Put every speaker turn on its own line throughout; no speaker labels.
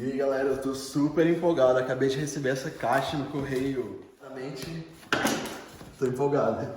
E aí galera, eu tô super empolgado, acabei de receber essa caixa no correio. Realmente, tô empolgado.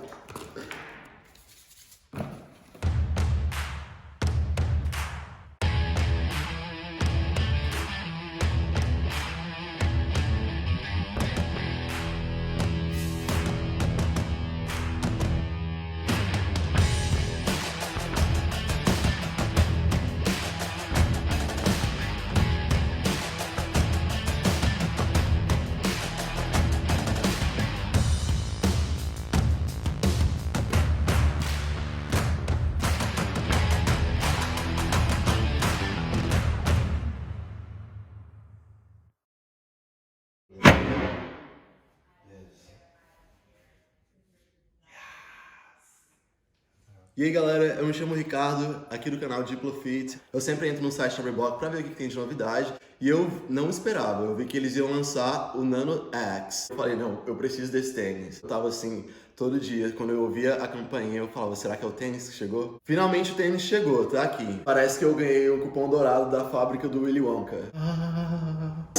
E aí galera, eu me chamo Ricardo, aqui do canal Diplofit. Eu sempre entro no site da Reebok pra ver o que tem de novidade. E eu não esperava, eu vi que eles iam lançar o Nano X. Eu falei, não, eu preciso desse tênis. Eu tava assim, todo dia, quando eu ouvia a campainha, eu falava, será que é o tênis que chegou? Finalmente o tênis chegou, tá aqui. Parece que eu ganhei o cupom dourado da fábrica do Willy Wonka.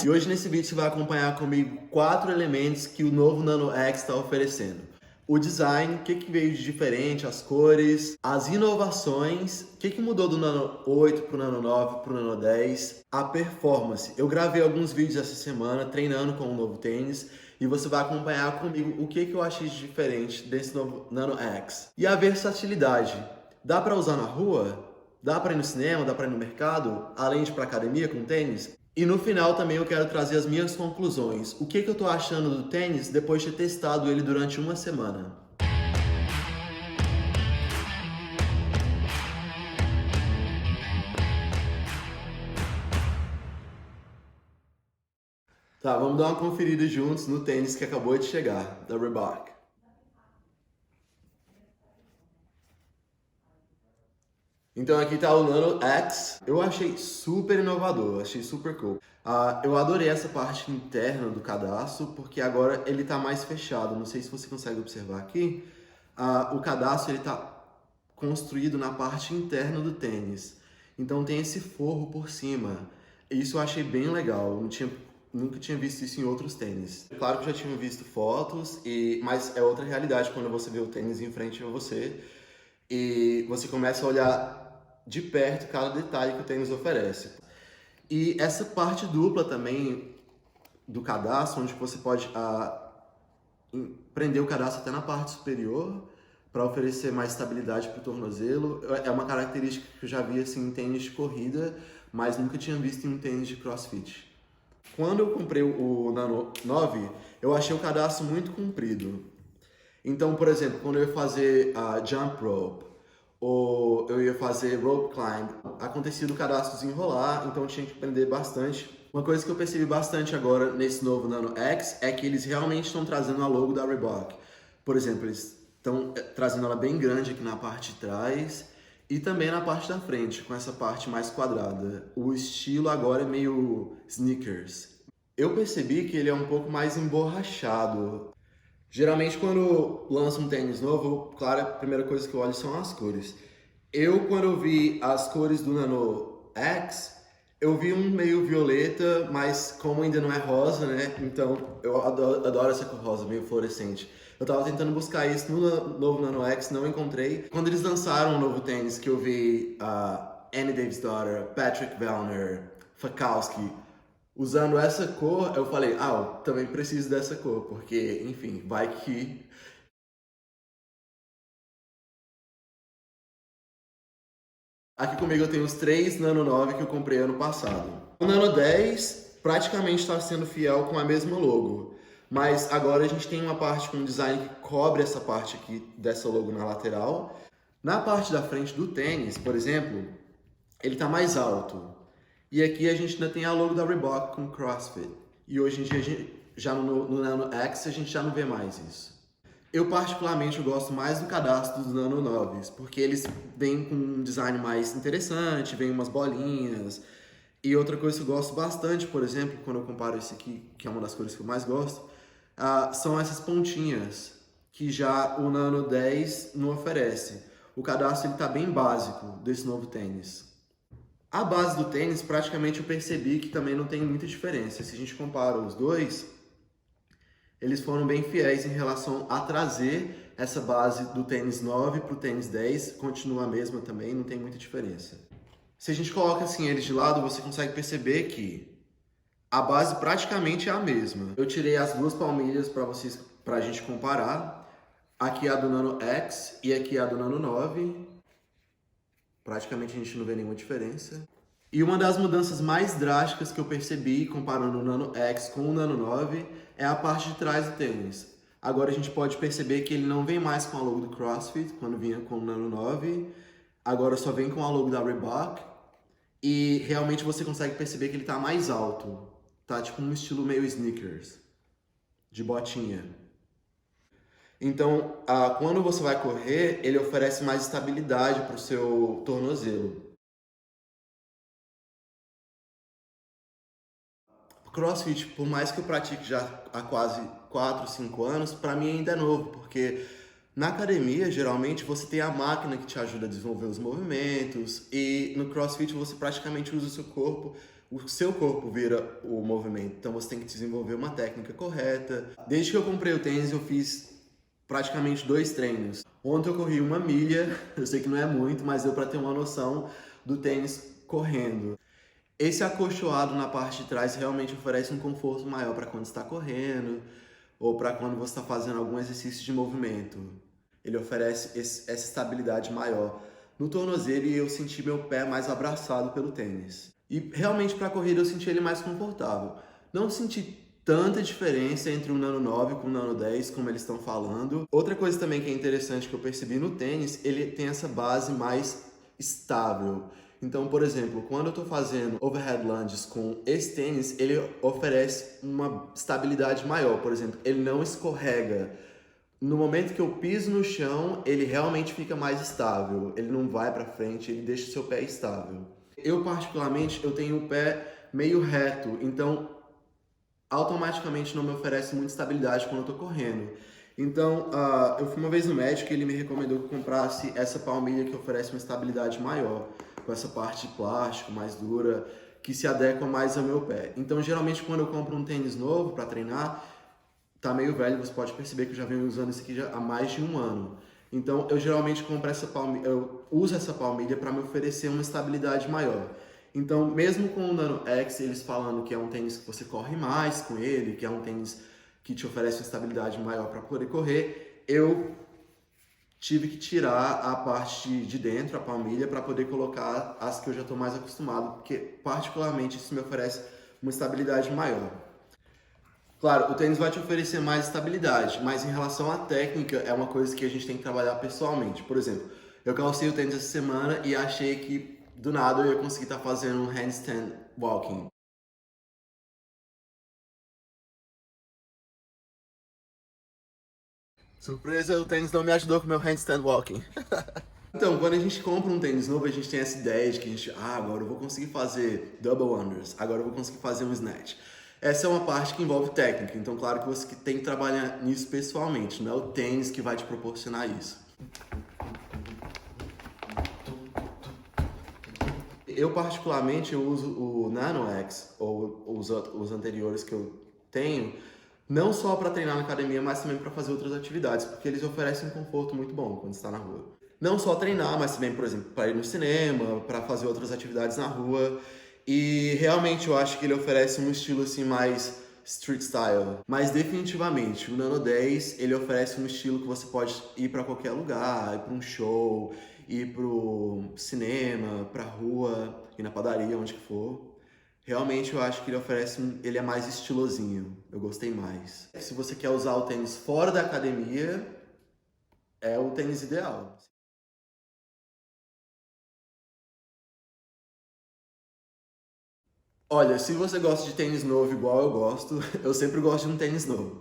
E hoje nesse vídeo você vai acompanhar comigo 4 elementos que o novo Nano X está oferecendo. O design, o que veio de diferente, as cores, as inovações, o que mudou do Nano 8 para o Nano 9 para o Nano 10, a performance. Eu gravei alguns vídeos essa semana treinando com o novo tênis e você vai acompanhar comigo o que eu achei de diferente desse novo Nano X. E a versatilidade. Dá para usar na rua? Dá para ir no cinema? Dá para ir no mercado? Além de ir para academia com tênis? E no final também eu quero trazer as minhas conclusões. O que eu tô achando do tênis depois de ter testado ele durante uma semana. Tá, vamos dar uma conferida juntos no tênis que acabou de chegar, da Reebok. Então aqui tá o Nano X. Eu achei super inovador, achei super cool. Eu adorei essa parte interna do cadastro, porque agora ele tá mais fechado. Não sei se você consegue observar aqui. O cadastro ele tá construído na parte interna do tênis. Então tem esse forro por cima. Isso eu achei bem legal. Nunca tinha visto isso em outros tênis. Claro que eu já tinha visto fotos, mas é outra realidade quando você vê o tênis em frente a você e você começa a olhar de perto cada detalhe que o tênis oferece. E essa parte dupla também do cadastro, onde você pode prender o cadastro até na parte superior para oferecer mais estabilidade para o tornozelo, é uma característica que eu já vi assim, em tênis de corrida, mas nunca tinha visto em um tênis de CrossFit. Quando eu comprei o Nano 9, eu achei o cadastro muito comprido. Então, por exemplo, quando eu ia fazer jump rope, ou eu ia fazer rope climb, acontecia do cadastro desenrolar, então eu tinha que aprender bastante. Uma coisa que eu percebi bastante agora nesse novo Nano X é que eles realmente estão trazendo a logo da Reebok. Por exemplo, eles estão trazendo ela bem grande aqui na parte de trás e também na parte da frente, com essa parte mais quadrada. O estilo agora é meio sneakers. Eu percebi que ele é um pouco mais emborrachado. Geralmente quando lança um tênis novo, claro, a primeira coisa que eu olho são as cores. Quando eu vi as cores do Nano X, eu vi um meio violeta, mas como ainda não é rosa, né? Então eu adoro essa cor rosa, meio fluorescente. Eu tava tentando buscar isso no novo Nano X, não encontrei. Quando eles lançaram um novo tênis, que eu vi Annie Davis-Daughter, Patrick Vellner, Fakowski, usando essa cor, eu falei, eu também preciso dessa cor, porque, enfim, vai que... Aqui comigo eu tenho os 3 Nano 9 que eu comprei ano passado. O Nano 10 praticamente está sendo fiel com a mesma logo, mas agora a gente tem uma parte com um design que cobre essa parte aqui dessa logo na lateral. Na parte da frente do tênis, por exemplo, ele está mais alto. E aqui a gente ainda tem a logo da Reebok com CrossFit. E hoje em dia, já no Nano X, a gente já não vê mais isso. Eu particularmente gosto mais do cadastro dos Nano 9, porque eles vêm com um design mais interessante, vem umas bolinhas. E outra coisa que eu gosto bastante, por exemplo, quando eu comparo esse aqui, que é uma das cores que eu mais gosto, são essas pontinhas, que já o Nano 10 não oferece. O cadastro está bem básico desse novo tênis. A base do tênis, praticamente eu percebi que também não tem muita diferença. Se a gente compara os dois, eles foram bem fiéis em relação a trazer essa base do tênis 9 para o tênis 10, continua a mesma também, não tem muita diferença. Se a gente coloca assim eles de lado, você consegue perceber que a base praticamente é a mesma. Eu tirei as duas palmilhas para a gente comparar. Aqui é a do Nano X e aqui é a do Nano 9. Praticamente a gente não vê nenhuma diferença. E uma das mudanças mais drásticas que eu percebi comparando o Nano X com o Nano 9 é a parte de trás do tênis. Agora a gente pode perceber que ele não vem mais com a logo do CrossFit, quando vinha com o Nano 9. Agora só vem com a logo da Reebok. E realmente você consegue perceber que ele está mais alto. Tá tipo um estilo meio sneakers, de botinha. Então, quando você vai correr, ele oferece mais estabilidade para o seu tornozelo. CrossFit, por mais que eu pratique já há quase 4, 5 anos, para mim ainda é novo, porque na academia, geralmente, você tem a máquina que te ajuda a desenvolver os movimentos, e no CrossFit você praticamente usa o seu corpo vira o movimento, então você tem que desenvolver uma técnica correta. Desde que eu comprei o tênis, eu fiz praticamente 2 treinos. Ontem eu corri 1 milha, eu sei que não é muito, mas deu para ter uma noção do tênis correndo. Esse acolchoado na parte de trás realmente oferece um conforto maior para quando está correndo ou para quando você está fazendo algum exercício de movimento. Ele oferece essa estabilidade maior no tornozelo e eu senti meu pé mais abraçado pelo tênis. E realmente para a corrida eu senti ele mais confortável. Não senti tanta diferença entre o Nano 9 com o Nano 10, como eles estão falando. Outra coisa também que é interessante que eu percebi no tênis, ele tem essa base mais estável. Então, por exemplo, quando eu estou fazendo overhead lunges com esse tênis, ele oferece uma estabilidade maior. Por exemplo, ele não escorrega. No momento que eu piso no chão, ele realmente fica mais estável. Ele não vai para frente, ele deixa o seu pé estável. Eu, particularmente, eu tenho o pé meio reto, então automaticamente não me oferece muita estabilidade quando eu estou correndo. Então, eu fui uma vez no médico e ele me recomendou que eu comprasse essa palmilha que oferece uma estabilidade maior, com essa parte de plástico mais dura, que se adequa mais ao meu pé. Então, geralmente, quando eu compro um tênis novo para treinar, tá meio velho, você pode perceber que eu já venho usando isso aqui já há mais de 1 ano. Então, eu geralmente compro essa palmilha, eu uso essa palmilha para me oferecer uma estabilidade maior. Então, mesmo com o Nano X, eles falando que é um tênis que você corre mais com ele, que é um tênis que te oferece uma estabilidade maior para poder correr, eu tive que tirar a parte de dentro, a palmilha, para poder colocar as que eu já estou mais acostumado, porque particularmente isso me oferece uma estabilidade maior. Claro, o tênis vai te oferecer mais estabilidade, mas em relação à técnica, é uma coisa que a gente tem que trabalhar pessoalmente. Por exemplo, eu calcei o tênis essa semana e achei que do nada eu ia conseguir estar fazendo um handstand walking. Surpresa, o tênis não me ajudou com o meu handstand walking. Então, quando a gente compra um tênis novo, a gente tem essa ideia de que a gente, agora eu vou conseguir fazer double unders, agora eu vou conseguir fazer um snatch. Essa é uma parte que envolve técnica, então claro que você tem que trabalhar nisso pessoalmente, não é o tênis que vai te proporcionar isso. Eu particularmente eu uso o Nano X, ou os anteriores que eu tenho, não só para treinar na academia, mas também para fazer outras atividades, porque eles oferecem um conforto muito bom quando está na rua. Não só treinar, mas também, por exemplo, para ir no cinema, para fazer outras atividades na rua. E realmente eu acho que ele oferece um estilo assim mais street style. Mas definitivamente, o Nano 10, ele oferece um estilo que você pode ir para qualquer lugar, ir para um show, ir pro cinema, pra rua, ir na padaria, onde que for. Realmente eu acho que ele é mais estilosinho. Eu gostei mais. Se você quer usar o tênis fora da academia, é o tênis ideal. Olha, se você gosta de tênis novo igual eu gosto, eu sempre gosto de um tênis novo.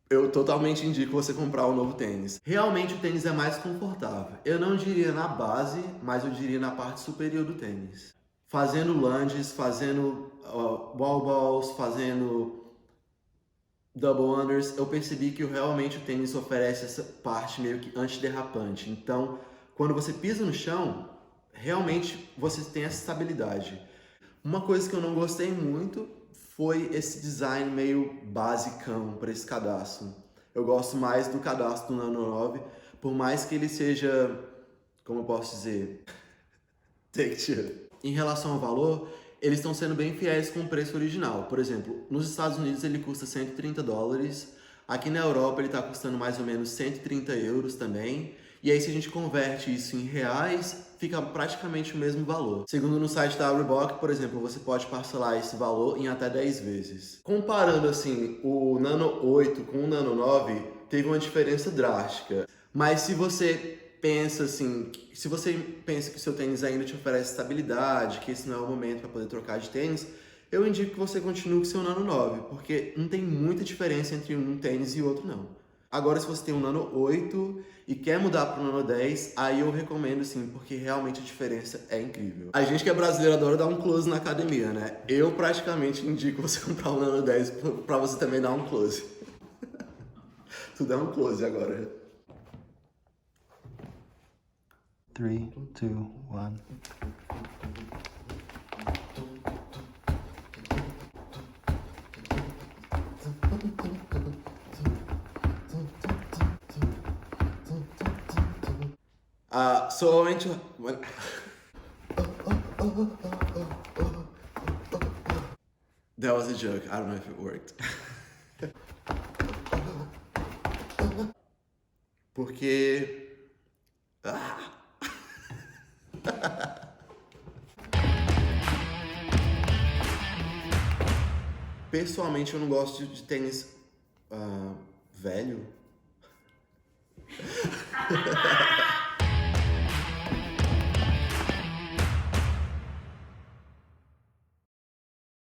Eu totalmente indico você comprar um novo tênis. Realmente o tênis é mais confortável. Eu não diria na base, mas eu diria na parte superior do tênis. Fazendo lunges, fazendo wall balls, fazendo double unders, eu percebi que realmente o tênis oferece essa parte meio que antiderrapante. Então, quando você pisa no chão, realmente você tem essa estabilidade. Uma coisa que eu não gostei muito foi esse design meio basicão para esse cadastro. Eu gosto mais do cadastro do Nano 9, por mais que ele seja, como eu posso dizer, take two. Em relação ao valor, eles estão sendo bem fiéis com o preço original. Por exemplo, nos Estados Unidos ele custa $130, aqui na Europa ele está custando mais ou menos 130 euros também. E aí se a gente converte isso em reais, fica praticamente o mesmo valor. Segundo no site da Reebok, por exemplo, você pode parcelar esse valor em até 10 vezes. Comparando assim, o Nano 8 com o Nano 9, teve uma diferença drástica. Mas se você pensa assim, se você pensa que o seu tênis ainda te oferece estabilidade, que esse não é o momento para poder trocar de tênis, eu indico que você continue com o seu Nano 9, porque não tem muita diferença entre um tênis e outro não. Agora, se você tem um Nano 8 e quer mudar para o Nano 10, aí eu recomendo sim, porque realmente a diferença é incrível. A gente que é brasileiro adora dar um close na academia, né? Eu praticamente indico você comprar um Nano 10 para você também dar um close. Tu dá um close agora.
3, 2, 1.
So I went to... That was a joke. I don't know if it worked. Porque... Pessoalmente eu não gosto de tênis velho.